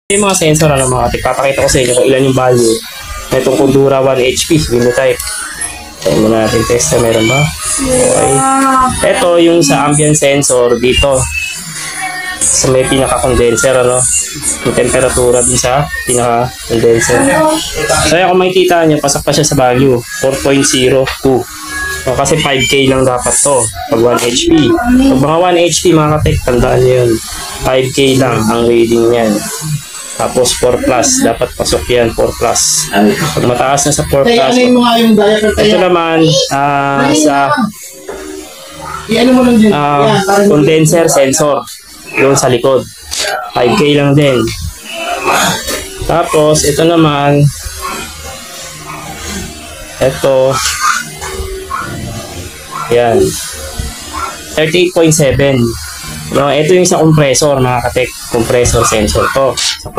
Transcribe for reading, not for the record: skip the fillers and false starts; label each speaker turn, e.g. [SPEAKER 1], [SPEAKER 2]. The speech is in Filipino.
[SPEAKER 1] Yung mga sensor, ano mga katik, papakita ko sa inyo kung ilan yung value na itong Kundura 1 HP Linotype. Tayo muna natin test na meron ba. Okay. Ito yung sa ambient sensor dito sa may pinaka-condenser, ano, yung temperatura din sa pinaka-condenser. So yan, kung makikita nyo, pasok pa siya sa value 4.02. So, kasi 5K lang dapat to pag 1 HP. Pag mga 1 HP mga katik, tandaan nyo yun, 5K lang ang reading niyan. Tapos 4 plus, dapat pasok yan, 4 plus. Pag mataas na sa 4 plus, ito naman sa condenser sensor doon sa likod, 5K lang din. Tapos ito naman, ito yan, 38.7. No, ito yung sa compressor mga katek, compressor sensor to.